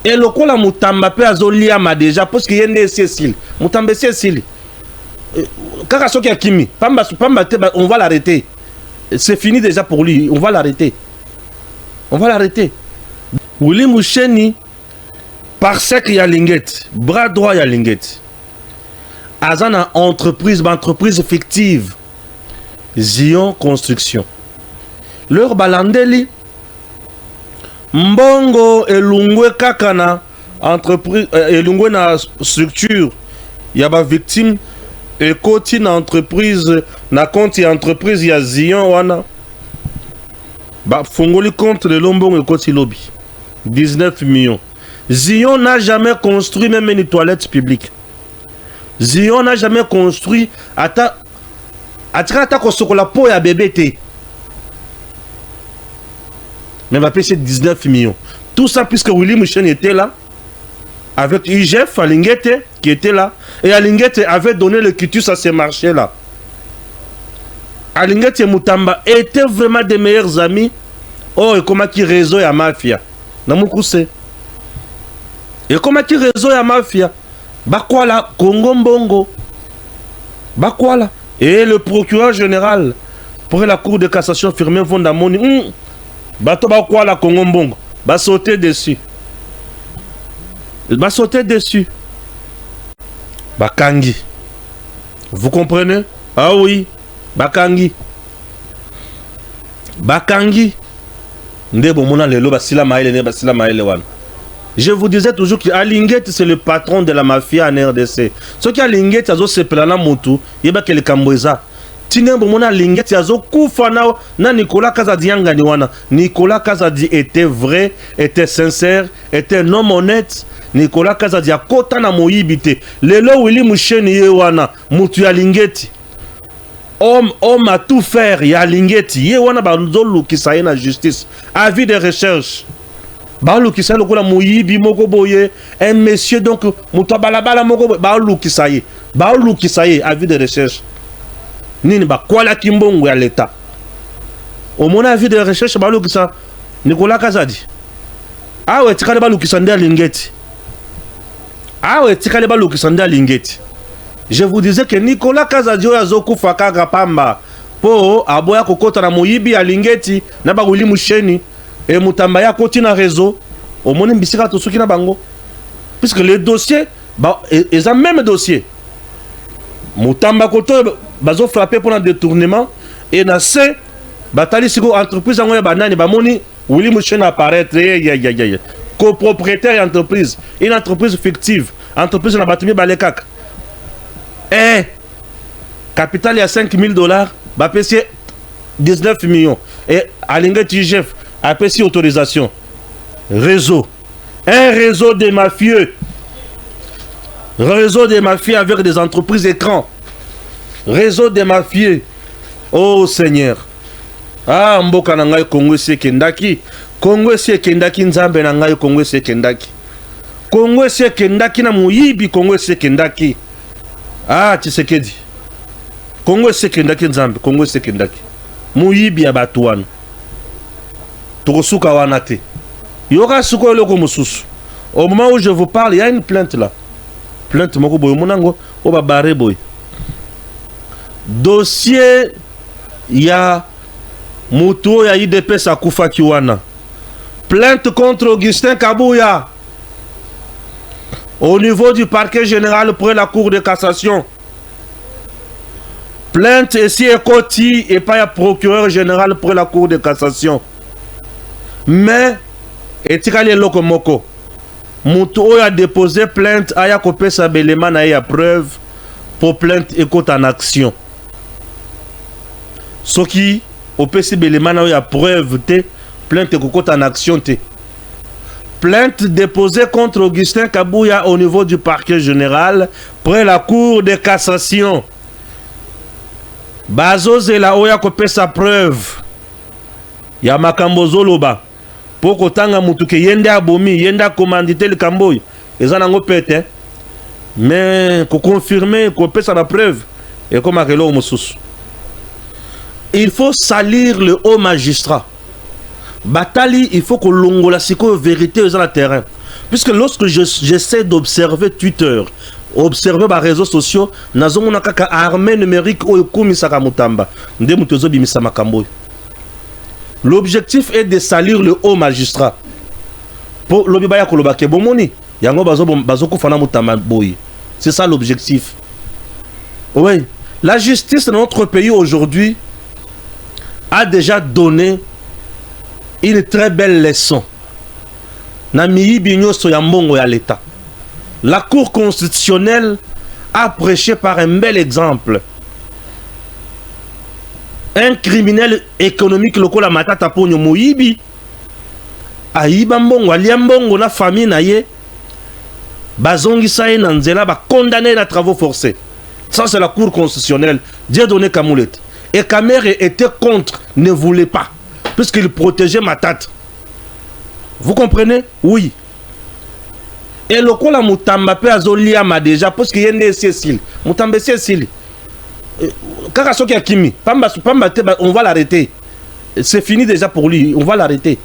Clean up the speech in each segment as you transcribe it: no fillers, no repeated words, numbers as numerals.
Et le coup la mutamba pe azolia ma déjà parce que yende Cécile. Mutamba Cécile. Kaka soki akimi, pamba on va l'arrêter. C'est fini déjà pour lui, on va l'arrêter. On va l'arrêter. Willy Moucheni parce qu'il y a Linguette, bras droit il y a Linguette. Azana entreprise fictive. Zion Construction. Leur balandeli Mbongo elungwe kakana entreprise elungwe na structure yaba victime et koti na entreprise na compte ya entreprise ya Zion wana ba fongoli compte de Lombongo et koti lobby 19 millions. Zion n'a jamais construit même une toilette publique. Zion n'a jamais construit ata kosokola po ya bébé té. Mais va payer 19 millions. Tout ça puisque Willy Moucheni était là, avec IGF, Alinguete, qui était là, et Alinguete avait donné le quitus à ces marchés-là. Alinguete et Mutamba étaient vraiment des meilleurs amis. Oh, et comment qui réseau ya mafia. Namoukousse. Et comment qui réseau ya mafia. Bakwala, Congo Mbongo. Bakwala. Et le procureur général, pour la cour de cassation, firmé Vondamoni. Bato ba quoi la Congo Mbongo ba sauter dessus. Ba sauter dessus. Bakangi. Vous comprenez? Ah oui, Bakangi. Bakangi. Ndebo mona lelo basila maele ne basila maele wana. Je vous disais toujours que Alinguete c'est le patron de la mafia en RDC. Ce qui Alinguete azo sepelana mutu, yeba ke le Kambweza. Tinembo mona Alinguete azo kufa na Nicolas Kazadi yangani wana. Nicolas Kazadi était vrai, était sincère, était un homme honnête. Nicolas Kazadi a kota na moyibite. Lelo Willy Moucheni ye wana mutu Alinguete. Homme à tout faire, ya Alinguete. Ye wana banzolu kisaye na justice. Avis de recherche. Balu kisaye lokola moyibi moko boye. Un monsieur donc mutu balabala moko boye. Balu kisaye. Balu kisaye. Avis de recherche. Nini ba kwala kimbongo ya l'État. Au mon avis de recherche balu kisa Nicolas Kazadi. Ah ouais, tikale balu kisa ndia Alinguete. Ah ouais, tikale balu kisa ndia Alinguete. Je vous disais que Nicolas Kazadi oyazoku fakaka pamba po aboya kokota na moyibi Alinguete na ba Willy Moucheni et Mutamba ya koti na réseau. Au mon mbisika to soki na bango. Puisque les dossiers ils ont même dossier. Mutamba koto bazo frappé pour un détournement et na se batali siko entreprise angoya banani bamoni Willy Moucheni apparaître copropriétaire d'entreprise, une entreprise fictive, entreprise na batumi balekaka. Capital il y a $5,000, bah PC 19 millions et Alinguete IGF a PC autorisation. Réseau, un réseau de mafieux. Réseau des mafieux avec des entreprises écrans. Réseau des mafieux. Oh Seigneur. Ah mboka na ngai Kongo se kendaki. Kongo se kendaki nzambe na ngai Kongo se kendaki. Kongo se kendaki na muyibi Kongo se kendaki. Ah Tshisekedi. Kongo se kendaki nzambe Kongo se kendaki. Muyibi ya batu wana. Tokosuka wana te. Yoka suko eloko mususu. Au moment où je vous parle, il y a une plainte là. Plainte moko boy monango o ba bare boy. Dossier ya mutu ya IDP Sakufa Kiwana. Plainte contre Augustin Kabouya. Au niveau du parquet général pour la cour de cassation. Plainte ici et Koti et pas le procureur général pour la cour de cassation. Mais etikali lokomoko. Moutou a déposé plainte aya kopé sa belema na ya preuve pour plainte écoute en action. Ce qui au PC belema na ya preuve te plainte écoute en action te. Plainte déposée contre Augustin Kabouya au niveau du parquet général près la cour de cassation. Bazoze la oya kopé sa preuve. Ya makambo zoloba. Poko tanga mutuke yende abomi yenda commandité le Camboy eza nango pete mais ko confirmer ko pesa la preuve et comme akelo mususu. Il faut salir le haut magistrat. Batali il faut que longola siko vérité dans le terrain Puisque lorsque j'essaie d'observer Twitter, observer les réseaux sociaux, nous avons une armée numérique l'objectif est de salir le haut magistrat. C'est ça l'objectif. Oui. La justice de notre pays aujourd'hui a déjà donné une très belle leçon. La Cour constitutionnelle a prêché par un bel exemple. Un criminel économique lokola matata ponyo moyibi ayiba mbongo alia mbongo na famille na ye bazongisa ye na nzela ba condamné à travaux forcés. Ça c'est la Cour constitutionnelle. Dieu donné Kamoulet. Et Kamere était contre, ne voulait pas, puisqu'il protégeait Matata. Vous comprenez? Oui. Et lokola Mutamba pe azoliama déjà parce qu'il y a une Cécile. Mutamba Cécile. Kakasoki Akimi, on va l'arrêter. C'est fini déjà pour lui, on va l'arrêter.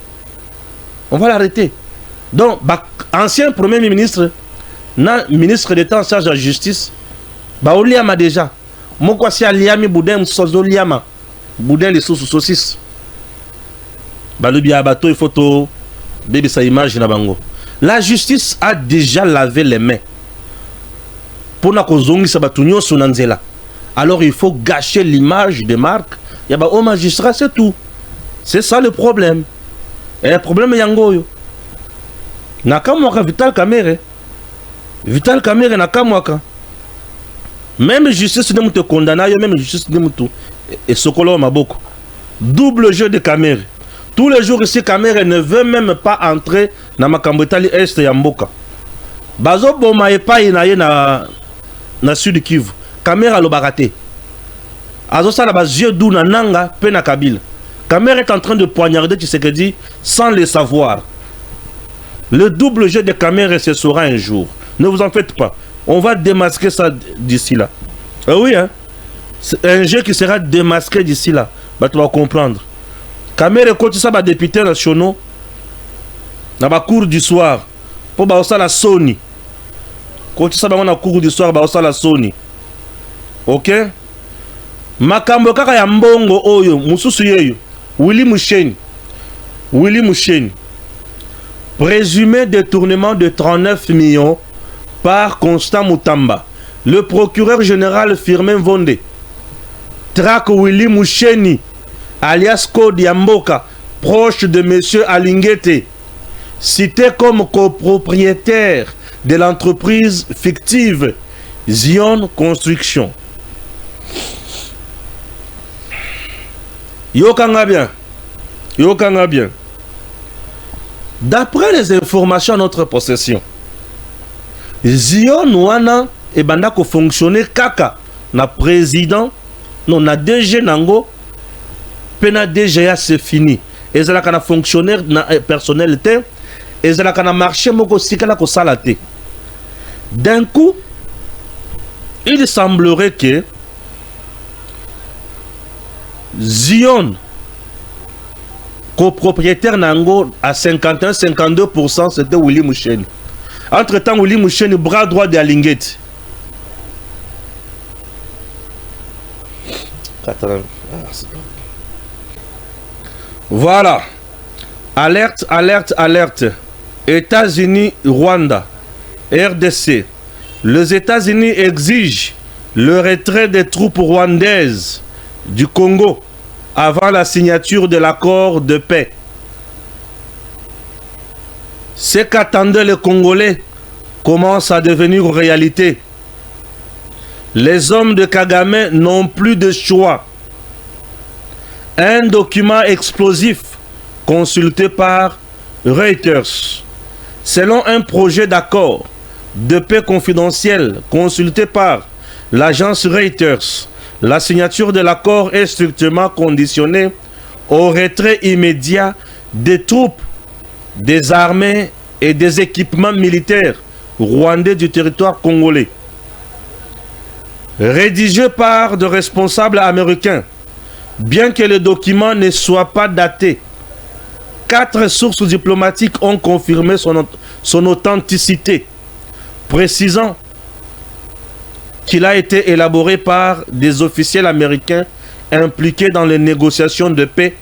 On va l'arrêter. Donc, ancien premier ministre, ministre d'État en charge de la justice, Oliama déjà. Moko si aliami boudin sozo liama. Boudin les sauces saucisses. Balubi abato il photo bébé sa image na bango. La justice a déjà lavé les mains. Pour na kozongi sa batunyo sunanzela. Alors il faut gâcher l'image de marque. Il y a un magistrat, c'est tout. C'est ça le problème. Et le problème est yangoyo. Nakamwaka Vital Kamerhe. Vital Kamerhe nakamwaka. Même justice ne te condamne, même justice ne tout. Et Sokolo Maboko. Double jeu de Kamerhe. Tous les jours ici, Kamerhe ne veut même pas entrer dans ma Kambotali Est Yamboka. Bazo Boma et pas na Sud Kivu. Kamerhe lo baraté. Azosa la base yeux d'où nanga pena Kabila. Kamerhe est en train de poignarder Tshisekedi sans le savoir. Le double jeu de Kamerhe se saura un jour. Ne vous en faites pas. On va démasquer ça d'ici là. Oui, hein. C'est un jeu qui sera démasqué d'ici là. Bah, tu vas comprendre. Kamerhe quand ça va député nationaux dans la cour du soir. Pour baosa la Sony. Quand ça va dans la cour du soir, baosa la Sony. Ok? Makambo kaka ya mbongo oyo mususu yeyo Willy Musheni présumé détournement de 39 millions par Constant Mutamba. Le procureur général Firmin Vonde traque Willy Musheni alias Code Yamboka, proche de monsieur Alingete, cité comme copropriétaire de l'entreprise fictive Zion Construction. Yokanga bien. D'après les informations à notre possession, Zion wana e banda ko fonctionner kaka na président non na DG nango pena DGA c'est fini. Et ça kana fonctionnaire na personnel te et ça kana marché moko sikala ko salate. D'un coup, il semblerait que Zion, copropriétaire Nango à 51-52%, c'était Willy Musheni. Entre-temps, Willy Musheni, bras droit de Alingate. Voilà. Alerte. États-Unis, Rwanda, RDC. Les États-Unis exigent le retrait des troupes rwandaises du Congo avant la signature de l'accord de paix. Ce qu'attendaient les Congolais commence à devenir réalité. Les hommes de Kagame n'ont plus de choix. Un document explosif consulté par Reuters, selon un projet d'accord de paix confidentiel consulté par l'agence Reuters, la signature de l'accord est strictement conditionnée au retrait immédiat des troupes, des armées et des équipements militaires rwandais du territoire congolais. Rédigé par de responsables américains, bien que le document ne soit pas daté, 4 sources diplomatiques ont confirmé son authenticité, précisant qu'il a été élaboré par des officiels américains impliqués dans les négociations de paix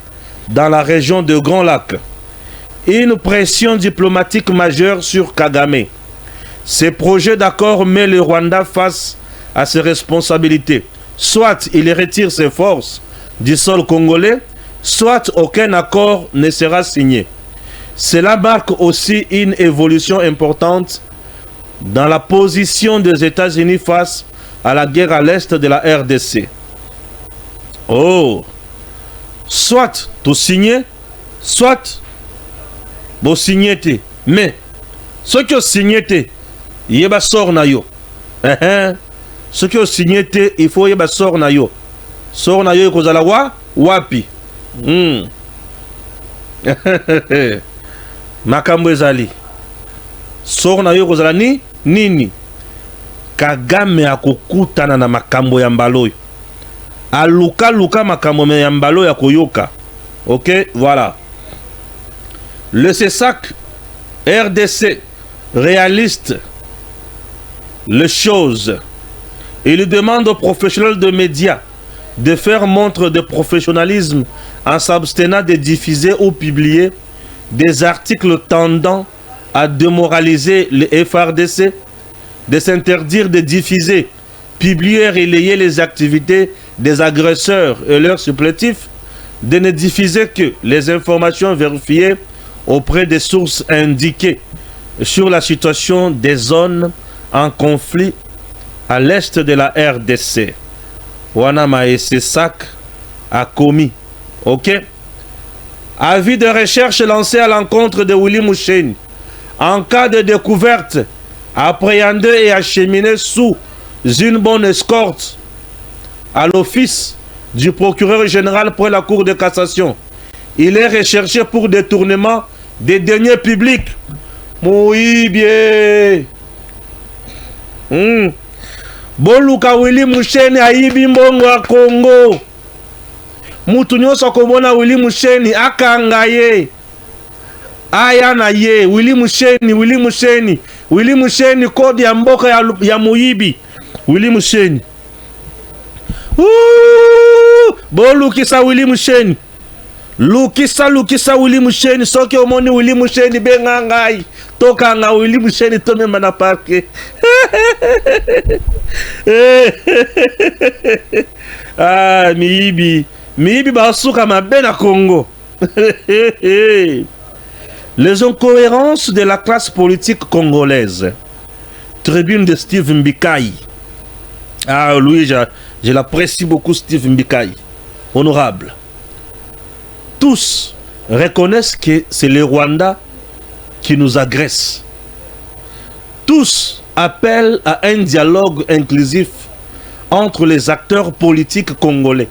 dans la région de Grand Lac. Une pression diplomatique majeure sur Kagame. Ces projets d'accord mettent le Rwanda face à ses responsabilités. Soit il retire ses forces du sol congolais, soit aucun accord ne sera signé. Cela marque aussi une évolution importante dans la position des États-Unis face à la guerre à l'est de la RDC. Oh, soit tout signé, soit vous signez. Mais ce qui est signé, il y a sort na yo. Ce qui est signé, il faut y a sort na yo. Sort na yo kozala wa wapi. Makambo ezali. Sort na yo kozala ni nini. Kagame akokutana na makambo ya mbalo. Aluka makambo ya mbalo ya koyoka. Ok, voilà. Le CESAC RDC réaliste les choses. Il demande aux professionnels de médias de faire montre de professionnalisme en s'abstenant de diffuser ou publier des articles tendant à démoraliser le FRDC, de s'interdire de diffuser, publier et relayer les activités des agresseurs et leurs supplétifs, de ne diffuser que les informations vérifiées auprès des sources indiquées sur la situation des zones en conflit à l'est de la RDC. Wanama et CESAC a commis. Ok? Avis de recherche lancé à l'encontre de Willy Moucheni. En cas de découverte, appréhender et acheminer sous une bonne escorte à l'office du procureur général pour la Cour de cassation. Il est recherché pour détournement des deniers publics. Moïbie. Boluka Willy Moucheni aibi mbongo wa Congo. Mutu nyoso komona Willy Moucheni akanga ye. Aya na ye Willy Moucheni kodi ya mboka ya muibi. Willy Moucheni. Bolukisa Willy Moucheni. Lukisa Willy Moucheni. Soke omoni Willy Moucheni bengangai. Toka nga Willy Moucheni tome mana parke. Ah, miibi basuka mabe na Congo. Les incohérences de la classe politique congolaise. Tribune de Steve Mbikai. Ah, lui, je l'apprécie beaucoup, Steve Mbikai. Honorable. Tous reconnaissent que c'est le Rwanda qui nous agresse. Tous appellent à un dialogue inclusif entre les acteurs politiques congolais.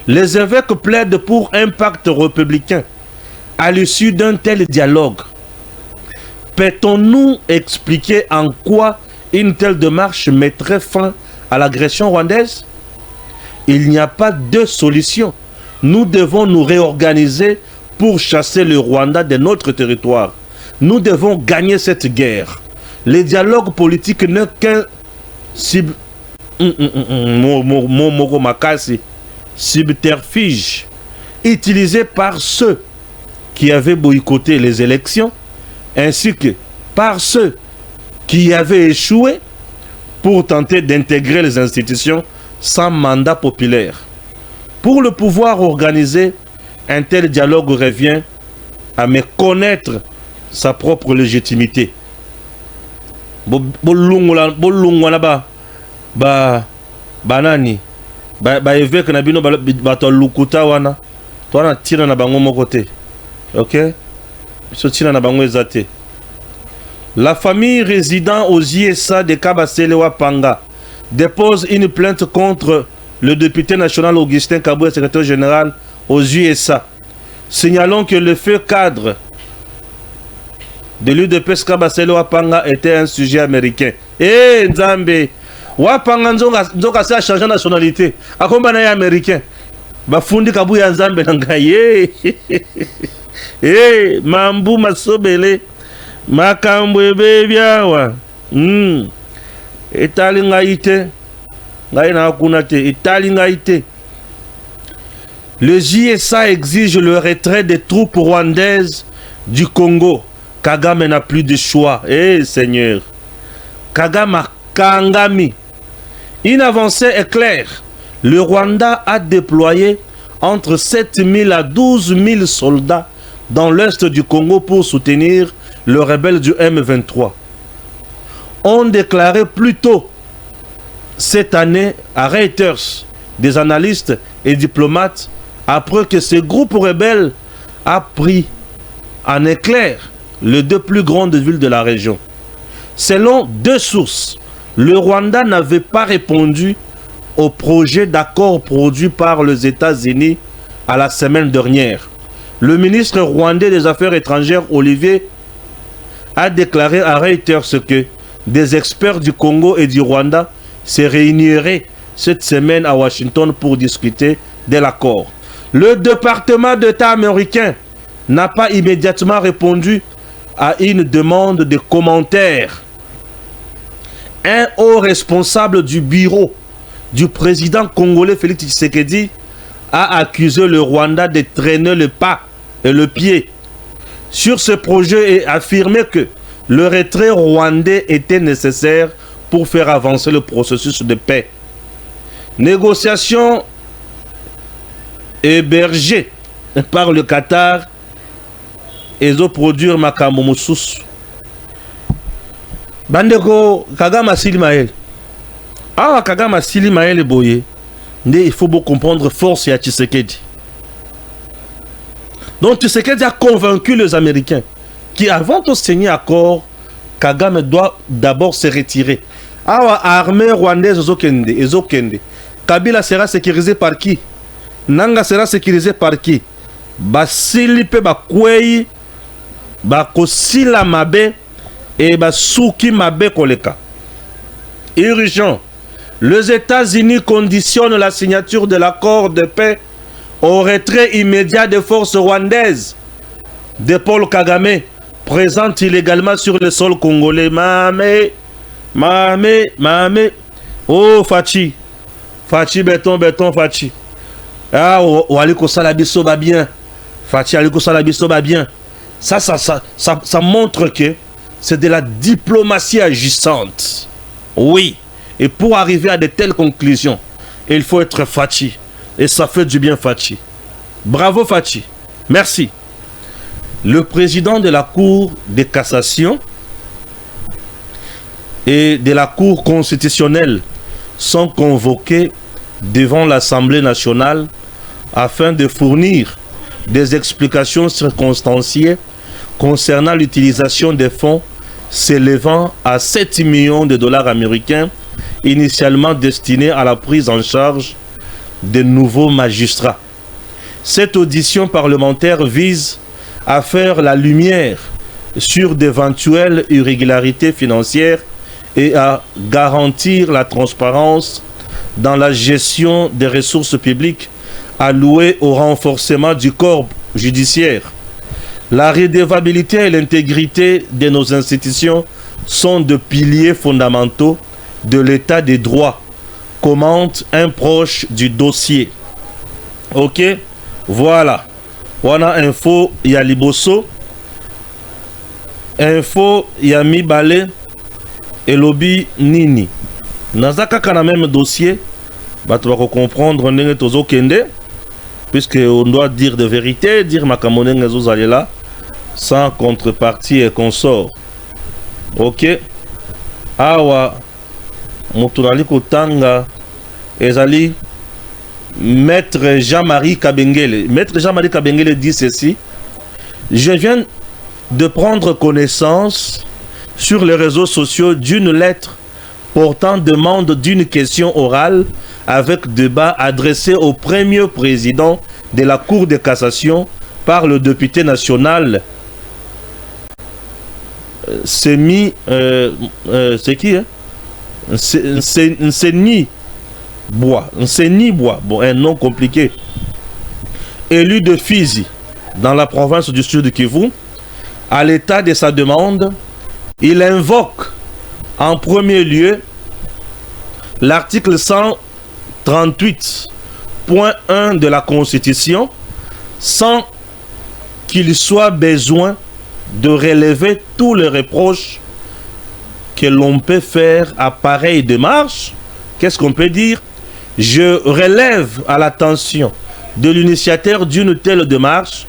Les évêques plaident pour un pacte républicain à l'issue d'un tel dialogue. Peut-on-nous expliquer en quoi une telle démarche mettrait fin à l'agression rwandaise? Il n'y a pas de solution. Nous devons nous réorganiser pour chasser le Rwanda de notre territoire. Nous devons gagner cette guerre. Le dialogue politique n'est qu'un subterfuge utilisé par ceux qui avaient boycotté les élections ainsi que par ceux qui avaient échoué pour tenter d'intégrer les institutions sans mandat populaire. Pour le pouvoir organisé, un tel dialogue revient à méconnaître sa propre légitimité. Banani ba évêque na bino bato lukuta wana to na tira na bango moko te. OK? So tira na bango ezate. La famille résidant aux ISA de Kabasele Wapanga dépose une plainte contre le député national Augustin Kaboué, secrétaire général aux USA, signalant que le feu cadre de l'UDPS Kabasele Wapanga était un sujet américain. Eh, Nzambe, Wapanga nzoka sa changer nationalité. Akomba na américain. Bafundi Kabuya Nzambe nangaye. Eh, Mambu Masobele. makambo ebebia wa etali ngai te ngai na kuna te etali ngai te. Le JSA exige le retrait des troupes rwandaises du Congo. Kagame n'a plus de choix. Eh Seigneur, Kagame a kangami. Une avancée est claire. Le Rwanda a déployé entre 7 000 à 12 000 soldats dans l'est du Congo pour soutenir le rebelle du M23. On déclarait plus tôt cette année à Reuters des analystes et diplomates après que ce groupe rebelle a pris en éclair les deux plus grandes villes de la région. Selon deux sources, le Rwanda n'avait pas répondu au projet d'accord produit par les États-Unis à la semaine dernière. Le ministre rwandais des Affaires étrangères, Olivier, a déclaré à Reuters que des experts du Congo et du Rwanda se réuniraient cette semaine à Washington pour discuter de l'accord. Le département d'État américain n'a pas immédiatement répondu à une demande de commentaires. Un haut responsable du bureau du président congolais Félix Tshisekedi a accusé le Rwanda de traîner le pas et le pied sur ce projet et affirmé que le retrait rwandais était nécessaire pour faire avancer le processus de paix. Négociation hébergée par le Qatar et de produire makambo mosusu. Bandeko Kagame asili maele. Ah, Kagame asili maele boye. Mais il faut beaucoup comprendre force ya Tshisekedi. Donc Tshisekedi a convaincu les Américains qu'avant de signer accord, Kagame doit d'abord se retirer. Ah, armée rwandaise ezokende. Kabila sera sécurisé par qui? Nanga sera sécurisé par qui? Basili pe bakwei bakosila mabe et basuki mabe koleka. Urgent. Les États-Unis conditionnent la signature de l'accord de paix au retrait immédiat des forces rwandaises de Paul Kagame, présentes illégalement sur le sol congolais. Mame. Oh, Fachi, béton, Fachi. Ah, Waliko Salabiso va bien. Fachi, Waliko Salabiso va bien. Ça montre que c'est de la diplomatie agissante. Oui. Et pour arriver à de telles conclusions, il faut être Fachi. Et ça fait du bien, Fachi. Bravo, Fachi. Merci. Le président de la Cour de cassation et de la Cour constitutionnelle sont convoqués devant l'Assemblée nationale afin de fournir des explications circonstanciées concernant l'utilisation des fonds s'élevant à 7 millions de dollars américains initialement destinés à la prise en charge de nouveaux magistrats. Cette audition parlementaire vise à faire la lumière sur d'éventuelles irrégularités financières et à garantir la transparence dans la gestion des ressources publiques allouées au renforcement du corps judiciaire. La redevabilité et l'intégrité de nos institutions sont de piliers fondamentaux de l'état des droits, commente un proche du dossier. Ok, voilà. Wana info ya liboso. Info ya mibale elobi nini. Nazaka kana même dossier. Bato bako comprendre ndenge tozo kende. Puisque on doit dire de vérité, dire makamone ngezo zalela sans contrepartie et consort. Ok. Awa Motunali Kotanga ezali Maître Jean-Marie Kabengele. Maître Jean-Marie Kabengele dit ceci: je viens de prendre connaissance sur les réseaux sociaux d'une lettre portant demande d'une question orale avec débat adressé au premier président de la Cour de cassation par le député national c'est qui hein? Nseni Bois, bon, un nom compliqué, élu de Fizi, dans la province du Sud Kivu, à l'état de sa demande, il invoque en premier lieu l'article 138.1 de la Constitution sans qu'il soit besoin de relever tous les reproches que l'on peut faire à pareille démarche. Qu'est-ce qu'on peut dire? Je relève à l'attention de l'initiateur d'une telle démarche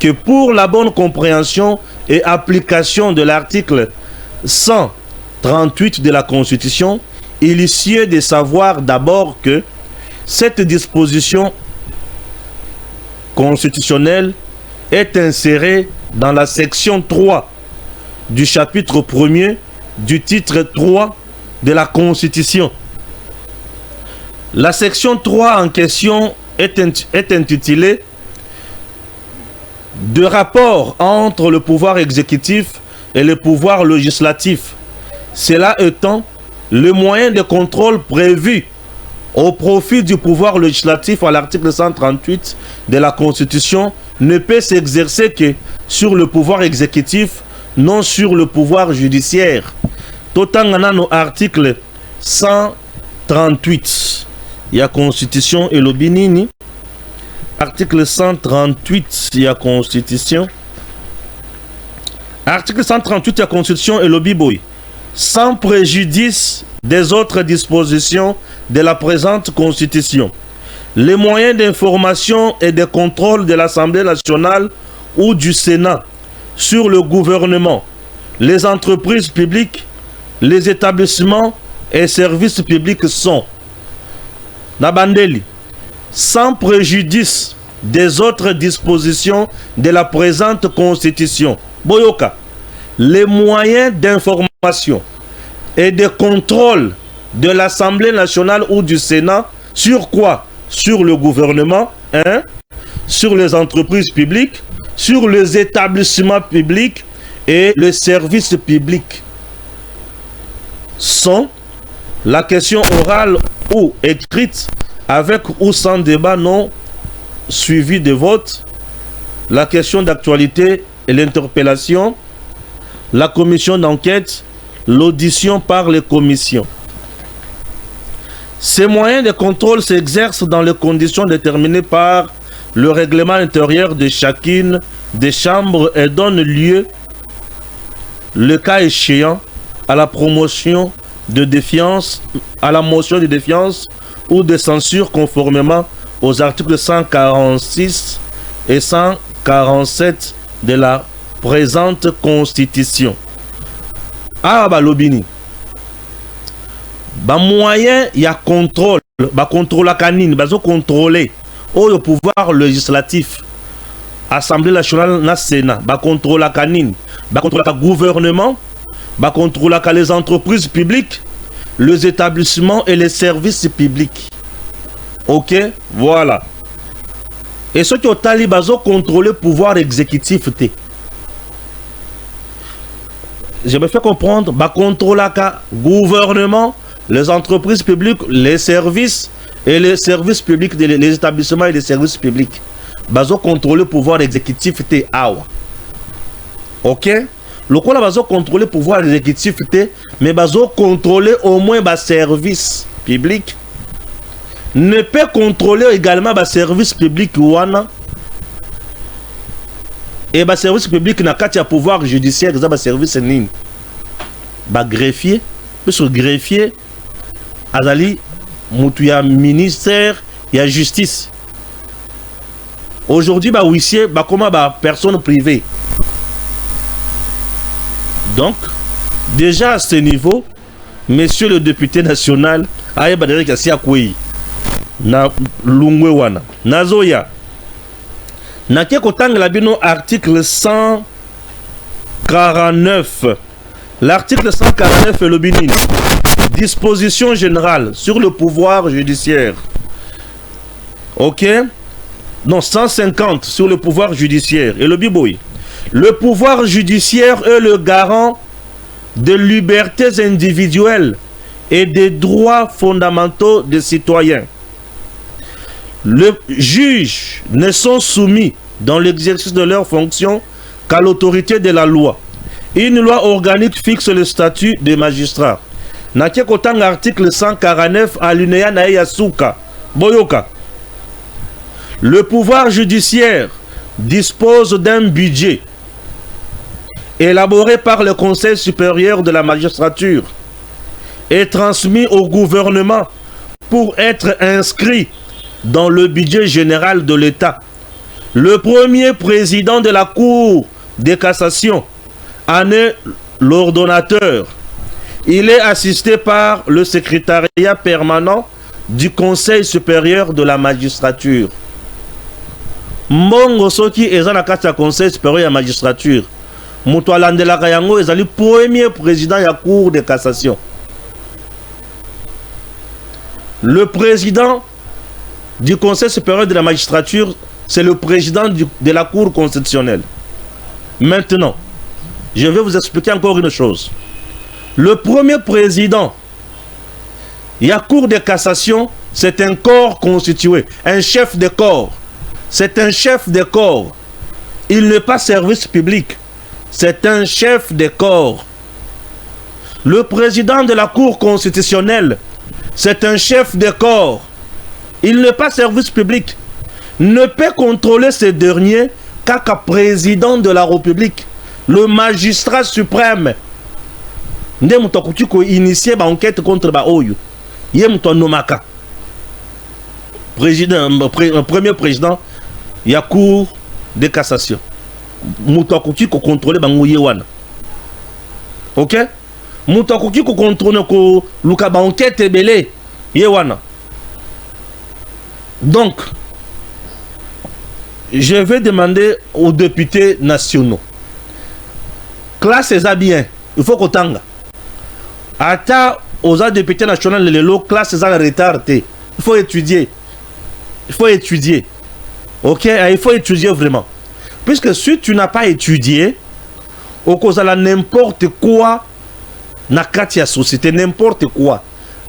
que pour la bonne compréhension et application de l'article 138 de la Constitution, il est sied de savoir d'abord que cette disposition constitutionnelle est insérée dans la section 3 du chapitre 1er du titre 3 de la Constitution. La section 3 en question est intitulée « De rapport entre le pouvoir exécutif et le pouvoir législatif ». Cela étant, le moyen de contrôle prévu au profit du pouvoir législatif à l'article 138 de la Constitution ne peut s'exercer que sur le pouvoir exécutif, non sur le pouvoir judiciaire. Totangana no article 138. Il y a Constitution et l'Obinini. Article 138, il y a Constitution. Article 138, il y a Constitution et l'Obiboy. Sans préjudice des autres dispositions de la présente Constitution, les moyens d'information et de contrôle de l'Assemblée nationale ou du Sénat sur le gouvernement, les entreprises publiques, les établissements et services publics sont Nabandeli, sans préjudice des autres dispositions de la présente Constitution. Boyoka, les moyens d'information et de contrôle de l'Assemblée nationale ou du Sénat sur quoi? Sur le gouvernement, hein? Sur les entreprises publiques, sur les établissements publics et les services publics sont la question orale ou écrite avec ou sans débat non suivi de vote, la question d'actualité et l'interpellation, la commission d'enquête, l'audition par les commissions. Ces moyens de contrôle s'exercent dans les conditions déterminées par le règlement intérieur de chacune des chambres et donnent lieu, le cas échéant, à la promotion de défiance, à la motion de défiance ou de censure conformément aux articles 146 et 147 de la présente Constitution. Ah, bah, l'obini. Bah, moyen, il y a contrôle. Bah, contrôle la canine. Bah, contrôler. Oh, le pouvoir législatif. Assemblée nationale, na Sénat. Bah, contrôle la canine. Bah, contrôle le gouvernement. Bah, contrôle les entreprises publiques, les établissements et les services publics. Ok, voilà. Et ce qui est au talibazo contrôler le pouvoir exécutif. Je me fais comprendre, bah contrôle le gouvernement, les entreprises publiques, les services et les services publics, les établissements et les services publics. Bazo contrôler le pouvoir exécutif. Ok. Le quoi bazo contrôler le pouvoir exécutif, mais bazo contrôler au moins le service public. Ne peut contrôler également le service public wana. Et le service public n'a qu'à pouvoir judiciaire, le service nin. Le greffier, le greffier, azali, il y a ministère, il y a justice. Aujourd'hui, le huissier, comment personne privée. Donc, déjà à ce niveau, monsieur le député national, aye badere kasi akui na lungwe wana nazoya nake kotangela bino article 149. L'article 149 est le binini. Disposition générale sur le pouvoir judiciaire. Ok? Non, 150 sur le pouvoir judiciaire. Et le biboui. Le pouvoir judiciaire est le garant des libertés individuelles et des droits fondamentaux des citoyens. Les juges ne sont soumis dans l'exercice de leurs fonctions qu'à l'autorité de la loi. Une loi organique fixe le statut des magistrats. Nakie kotanga article 149 alinéa na yasuka. Boyoka. Le pouvoir judiciaire dispose d'un budget élaboré par le Conseil supérieur de la magistrature et transmis au gouvernement pour être inscrit dans le budget général de l'État. Le premier président de la Cour de cassation en est l'ordonnateur. Il est assisté par le secrétariat permanent du Conseil supérieur de la magistrature. Mbongo soki ezana kata Conseil supérieur de la magistrature. Mutu alandelaka yango ezali premier président ya Cour de cassation. Le président du Conseil supérieur de la magistrature, c'est le président de la Cour constitutionnelle. Maintenant, je vais vous expliquer encore une chose. Le premier président, il y a Cour de cassation, c'est un corps constitué, un chef de corps. C'est un chef de corps. Il n'est pas service public. C'est un chef de corps. Le président de la Cour constitutionnelle, c'est un chef de corps. Il n'est pas service public. Ne peut contrôler ces derniers qu'un président de la République, le magistrat suprême. Nde mutokuti ko initier ba enquête contre ba oyo. Yé muto nomaka. Président, premier président, il y a Cour de cassation. Mutokuti ko contrôler ba ngoye wana. OK? Mutokuti ko contrôler ko luka ba enquête belé yé wana. Donc, je vais demander aux députés nationaux. Classe est bien. Il faut qu'on tanga. Ata aux députés nationaux, les lots, classe est en retard. Il faut étudier. Il faut étudier. Ok? Il faut étudier vraiment. Puisque si tu n'as pas étudié, au cause de n'importe quoi, na katia société, n'importe quoi.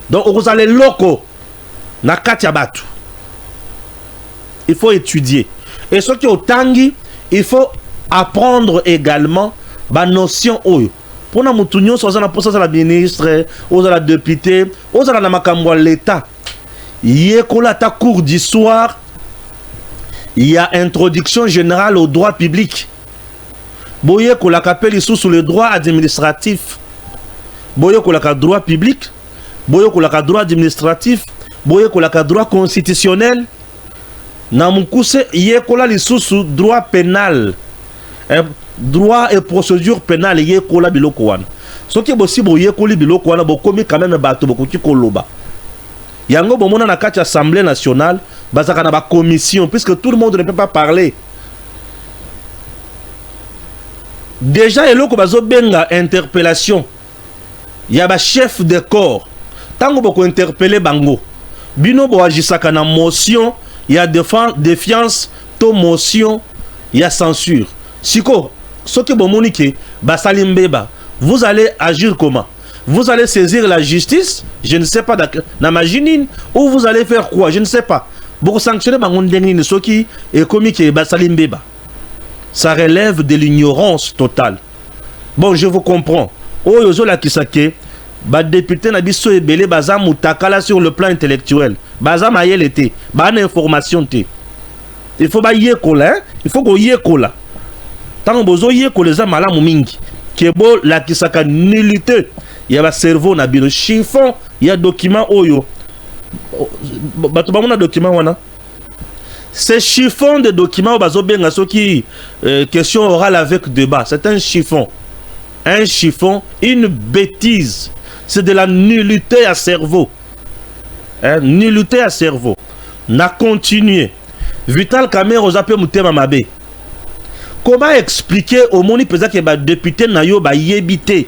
Donc, au cause de locaux, na katia batu. Il faut étudier. Et ce qui est au tangi, il faut apprendre également la notion oyo. Pour nous moutunions, on a pour ça la ministre, on a la députée, on a la makambo l'État. Yékola ta cours d'histoire, il y a introduction générale au droit public. Boye kola kapeli sous le droit administratif. Boye kola ka droit public, boye kola ka droit administratif, boye kola ka droit constitutionnel. Namukuse yekola lisusu droit pénal, droit et procédure pénale yekola biloko wana. Soki bosi bo yekoli biloko wana bokomi quand même bato bokoki koloba. Yango bomona na kati assemblée nationale bazaka na ba commission puisque tout le monde ne peut pas parler. Déjà eloko bazo benga interpellation. Ya ba chef de corps. Tango boko interpeller bango. Bino bo agisaka na motion. Il y a défiance, to motion, il y a censure. Siko, ce que bomonique, basalimbeba, vous allez agir comment? Vous allez saisir la justice, je ne sais pas, n'imagine, ou vous allez faire quoi? Je ne sais pas. Pour sanctionner bangondenine, ce qui est comique, basalimbeba. Ça relève de l'ignorance totale. Bon, je vous comprends. Oh, yozo la kisake. Ba député na biso ebele baza mutakala sur le plan intellectuel. Baza mayel était, ba na information té. Il faut ba yekola, il faut go yekola. Tant bozo yekola za malamu mingi. Kebo la kisaka nullité. Il y a ba cerveau na biro chiffon, il y a document oyo. Bato ba mona document wana. C'est chiffon de documents bazo benga soki question orale avec débat. C'est un chiffon. Un chiffon, une bêtise. C'est de la nullité à cerveau. Hein? Nullité à cerveau. N'a continué. Vital Kamerhe Ozape Moutema Mabe. Comment expliquer au monde que les députés n'ayo ba yébité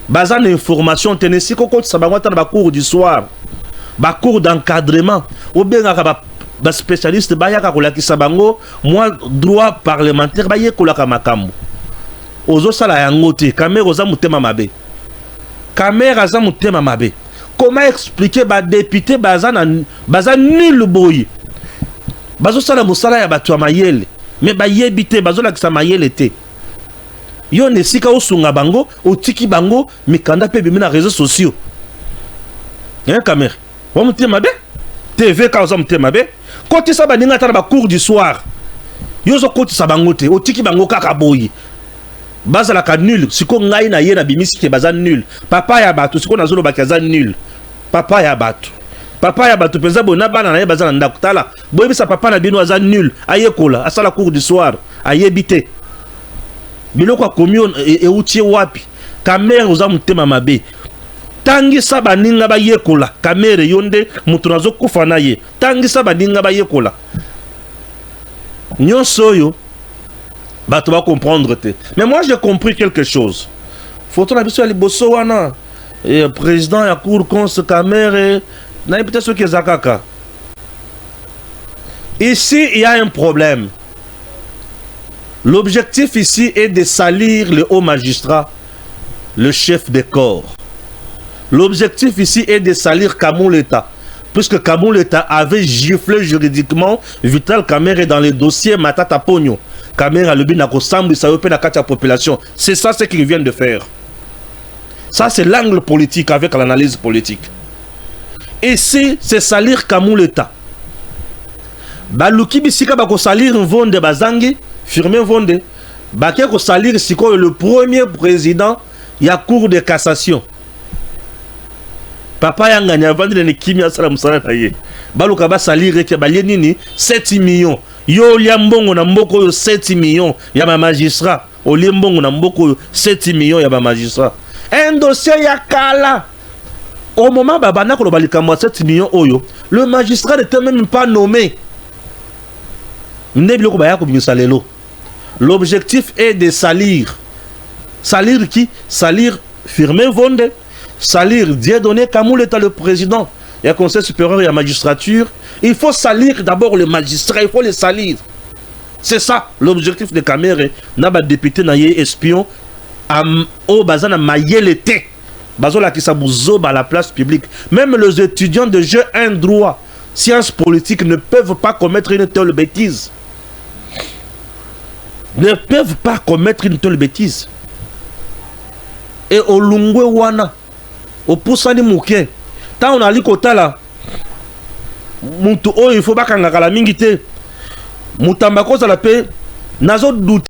bazan information tenesi koko sabangwata na cours du soir. Ba cours d'encadrement. Ou bien ba spécialiste ba yaka kolaki sabango moi droit parlementaire ba yekolaka makambo. Ozo sala yango te Kamerhe Oza Moutema Mabe. Kamerhe Aza Moutema Mabe. Comment expliquer ba député bazan nul boy. Bazo sala musala ya batu mayele. Mais ba yebité bazo la kisa mayele te. Yo ne sika osunga bango, otiki bango, mikanda pe bimi na réseaux sociaux. Hein, caméra. Wa muté mabe? TV ka oza muté mabe? Koti sa baninga tala ba cours du soir. Yo zo koti sa bango te, otiki bango kaka boyi. Bazala ka nul, siko ngai na ye na bimisi ke baza nul. Papa ya bato, siko nazolo bakaza nul. Papa ya bato. Papa ya bato penza bona bana na ye baza na ndako tala. Boyebisa papa na bino aza nul, ayekola, asala cours du soir, ayebite. Biloko komion e utie wapi? Kamere oza mutema mabe. Tangi sa baninga ba yekola, kamere yonde mutu nazo kufa na ye. Tangi sa baninga ba yekola. Nyonso yo bato va comprendre te. Mais moi j'ai compris quelque chose. Photo na biso ya liboso wana. Et président ya cour cons kamere na peut-être ce qui est zakaka. Ici il y a un problème. L'objectif ici est de salir le haut magistrat, le chef des corps. L'objectif ici est de salir Kamouleta, puisque Kamouleta avait giflé juridiquement Vital Kamerhe dans les dossiers Matata Pogno. Kamerhe le bin akosambu sa yope na kati ya population. C'est ça ce qu'ils viennent de faire. Ça c'est l'angle politique avec l'analyse politique. Ici c'est salir Kamouleta. Baluki bisika bako salir Mvonde Bazangi. Firmé Vonde, Baké ko salir siko le premier président ya cour de cassation. Papa yanga nya vandi ne kimia sala musala na ye. Baluka ba salir ke balye nini 7 millions. Yo liambongo na mboko yo 7 millions ya ma magistrat. O liambongo na mboko yo 7 millions ya ma magistrat. Un dossier ya kala. Au moment babana ko balika mo 7 millions oyo, le magistrat n'était même pas nommé. Ndebiloko ba ya ko binisa lelo. L'objectif est de salir. Salir qui? Salir Firmé Vonde. Salir Dieudonné Kamouleta le président. Il y a conseil supérieur et la magistrature. Il faut salir d'abord les magistrats. Il faut les salir. C'est ça l'objectif de Kamerhe. Naba député na ye espion. Au bazana mayelete. Bazola qui s'abouzo à la place publique. Même les étudiants de jeu un droit. Sciences politiques ne peuvent pas commettre une telle bêtise. Ne peuvent pas commettre une telle bêtise. Et au Lungwe Wana, au Poussani Mouké, tant on a li kota là, Moutou, il faut pas qu'on a la mingite. Moutambako, ça la paix, Nazo doute.